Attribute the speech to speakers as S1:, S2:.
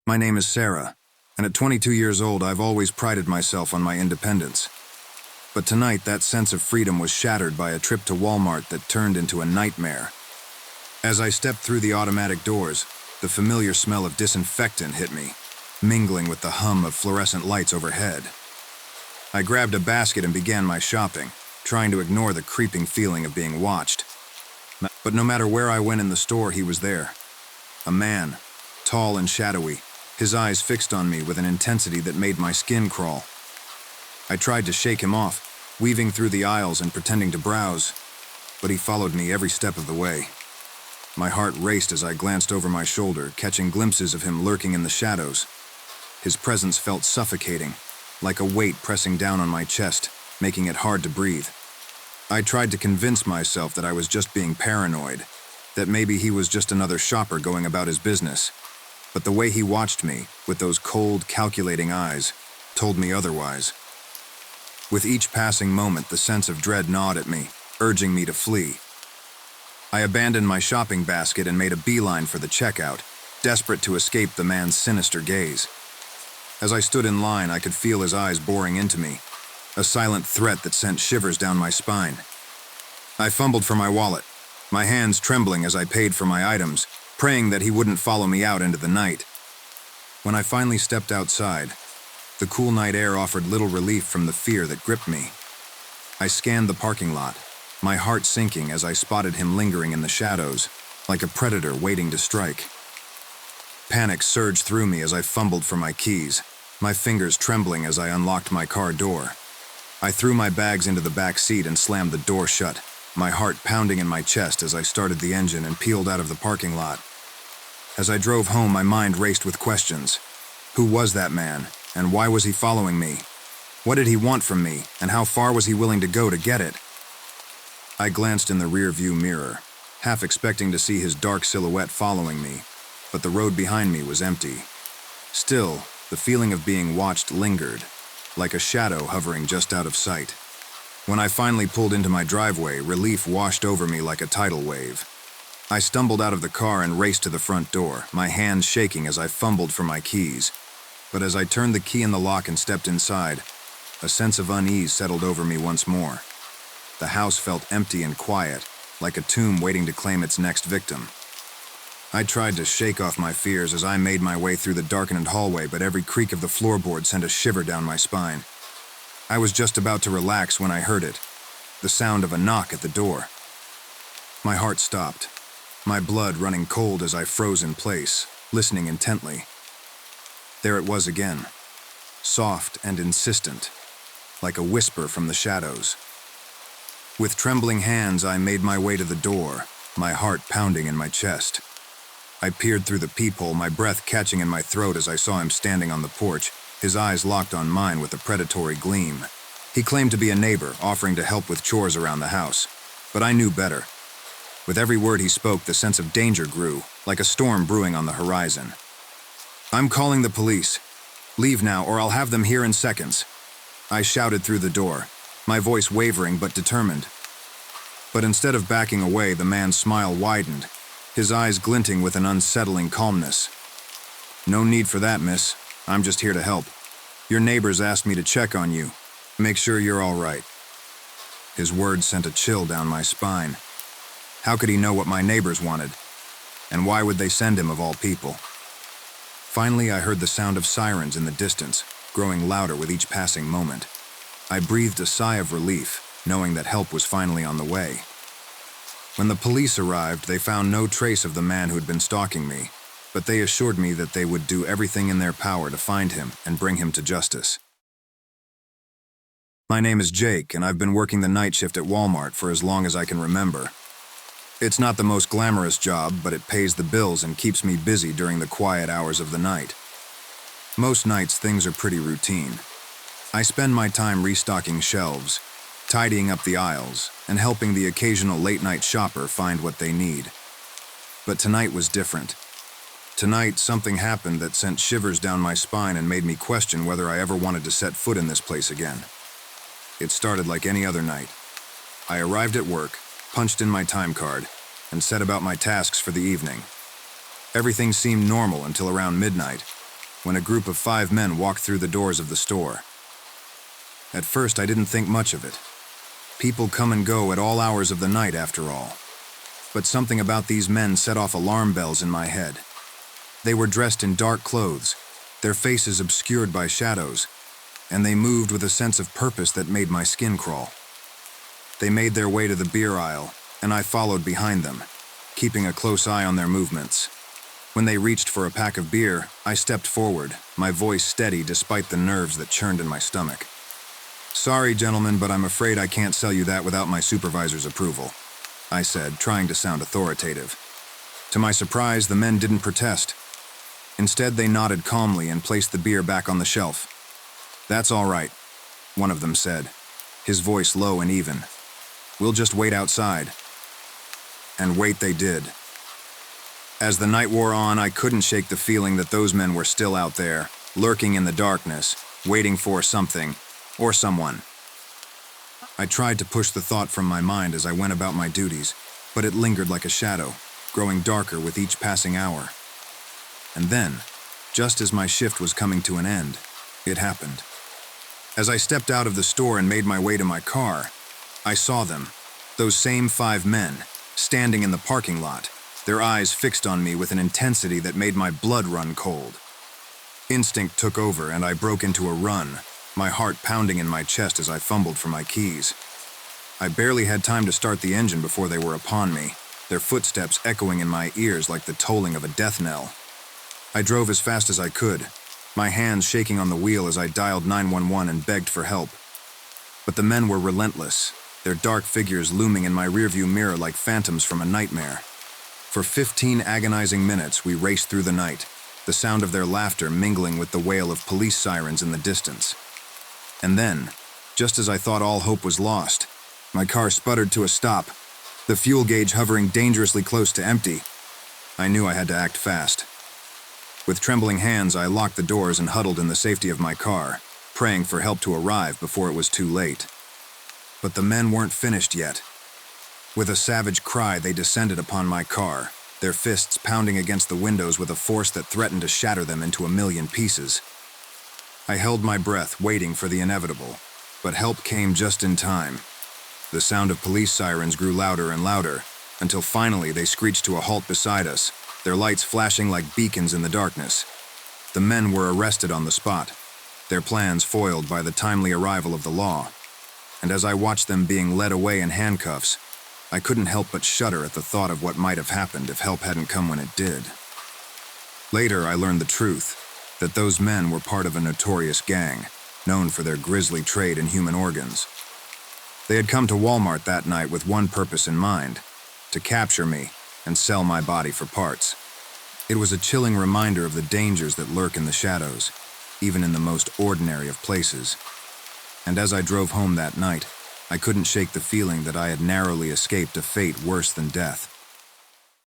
S1: My name is Sarah, and at 22 years old, I've always prided myself on my independence. But tonight, that sense of freedom was shattered by a trip to Walmart that turned into a nightmare. As I stepped through the automatic doors, the familiar smell of disinfectant hit me, mingling with the hum of fluorescent lights overhead. I grabbed a basket and began my shopping, trying to ignore the creeping feeling of being watched. But no matter where I went in the store, he was there. A man, tall and shadowy, his eyes fixed on me with an intensity that made my skin crawl. I tried to shake him off, weaving through the aisles and pretending to browse, but he followed me every step of the way. My heart raced as I glanced over my shoulder, catching glimpses of him lurking in the shadows. His presence felt suffocating, like a weight pressing down on my chest, making it hard to breathe. I tried to convince myself that I was just being paranoid, that maybe he was just another shopper going about his business. But the way he watched me, with those cold, calculating eyes, told me otherwise. With each passing moment, the sense of dread gnawed at me, urging me to flee. I abandoned my shopping basket and made a beeline for the checkout, desperate to escape the man's sinister gaze. As I stood in line, I could feel his eyes boring into me, a silent threat that sent shivers down my spine. I fumbled for my wallet, my hands trembling as I paid for my items, praying that he wouldn't follow me out into the night. When I finally stepped outside, the cool night air offered little relief from the fear that gripped me. I scanned the parking lot, my heart sinking as I spotted him lingering in the shadows, like a predator waiting to strike. Panic surged through me as I fumbled for my keys, my fingers trembling as I unlocked my car door. I threw my bags into the back seat and slammed the door shut, my heart pounding in my chest as I started the engine and peeled out of the parking lot. As I drove home, my mind raced with questions. Who was that man, and why was he following me? What did he want from me, and how far was he willing to go to get it? I glanced in the rear-view mirror, half expecting to see his dark silhouette following me, but the road behind me was empty. Still, the feeling of being watched lingered, like a shadow hovering just out of sight. When I finally pulled into my driveway, relief washed over me like a tidal wave. I stumbled out of the car and raced to the front door, my hands shaking as I fumbled for my keys. But as I turned the key in the lock and stepped inside, a sense of unease settled over me once more. The house felt empty and quiet, like a tomb waiting to claim its next victim. I tried to shake off my fears as I made my way through the darkened hallway, but every creak of the floorboard sent a shiver down my spine. I was just about to relax when I heard it, the sound of a knock at the door. My heart stopped, my blood running cold as I froze in place, listening intently. There it was again, soft and insistent, like a whisper from the shadows. With trembling hands, I made my way to the door, my heart pounding in my chest. I peered through the peephole, my breath catching in my throat as I saw him standing on the porch, his eyes locked on mine with a predatory gleam. He claimed to be a neighbor, offering to help with chores around the house. But I knew better. With every word he spoke, the sense of danger grew, like a storm brewing on the horizon. "I'm calling the police. Leave now, or I'll have them here in seconds," I shouted through the door, my voice wavering but determined. But instead of backing away, the man's smile widened, his eyes glinting with an unsettling calmness. "No need for that, miss. I'm just here to help. Your neighbors asked me to check on you. Make sure you're all right." His words sent a chill down my spine. How could he know what my neighbors wanted? And why would they send him of all people? Finally, I heard the sound of sirens in the distance, growing louder with each passing moment. I breathed a sigh of relief, knowing that help was finally on the way. When the police arrived, they found no trace of the man who had been stalking me, but they assured me that they would do everything in their power to find him and bring him to justice. My name is Jake, and I've been working the night shift at Walmart for as long as I can remember. It's not the most glamorous job, but it pays the bills and keeps me busy during the quiet hours of the night. Most nights, things are pretty routine. I spend my time restocking shelves, tidying up the aisles, and helping the occasional late-night shopper find what they need. But tonight was different. Tonight, something happened that sent shivers down my spine and made me question whether I ever wanted to set foot in this place again. It started like any other night. I arrived at work, punched in my time card, and set about my tasks for the evening. Everything seemed normal until around midnight, when a group of 5 men walked through the doors of the store. At first, I didn't think much of it. People come and go at all hours of the night, after all. But something about these men set off alarm bells in my head. They were dressed in dark clothes, their faces obscured by shadows, and they moved with a sense of purpose that made my skin crawl. They made their way to the beer aisle, and I followed behind them, keeping a close eye on their movements. When they reached for a pack of beer, I stepped forward, my voice steady despite the nerves that churned in my stomach. "Sorry, gentlemen, but I'm afraid I can't sell you that without my supervisor's approval," I said, trying to sound authoritative. To my surprise, the men didn't protest. Instead, they nodded calmly and placed the beer back on the shelf. "That's all right," one of them said, his voice low and even. "We'll just wait outside." And wait they did. As the night wore on, I couldn't shake the feeling that those men were still out there, lurking in the darkness, waiting for something, or someone. I tried to push the thought from my mind as I went about my duties, but it lingered like a shadow, growing darker with each passing hour. And then, just as my shift was coming to an end, it happened. As I stepped out of the store and made my way to my car, I saw them, those same 5 men, standing in the parking lot, their eyes fixed on me with an intensity that made my blood run cold. Instinct took over and I broke into a run, my heart pounding in my chest as I fumbled for my keys. I barely had time to start the engine before they were upon me, their footsteps echoing in my ears like the tolling of a death knell. I drove as fast as I could, my hands shaking on the wheel as I dialed 911 and begged for help. But the men were relentless, their dark figures looming in my rearview mirror like phantoms from a nightmare. For 15 agonizing minutes, we raced through the night, the sound of their laughter mingling with the wail of police sirens in the distance. And then, just as I thought all hope was lost, my car sputtered to a stop, the fuel gauge hovering dangerously close to empty. I knew I had to act fast. With trembling hands, I locked the doors and huddled in the safety of my car, praying for help to arrive before it was too late. But the men weren't finished yet. With a savage cry, they descended upon my car, their fists pounding against the windows with a force that threatened to shatter them into a million pieces. I held my breath, waiting for the inevitable, but help came just in time. The sound of police sirens grew louder and louder, until finally they screeched to a halt beside us, their lights flashing like beacons in the darkness. The men were arrested on the spot, their plans foiled by the timely arrival of the law. And as I watched them being led away in handcuffs, I couldn't help but shudder at the thought of what might have happened if help hadn't come when it did. Later, I learned the truth, that those men were part of a notorious gang, known for their grisly trade in human organs. They had come to Walmart that night with one purpose in mind, to capture me and sell my body for parts. It was a chilling reminder of the dangers that lurk in the shadows, even in the most ordinary of places. And as I drove home that night, I couldn't shake the feeling that I had narrowly escaped a fate worse than death.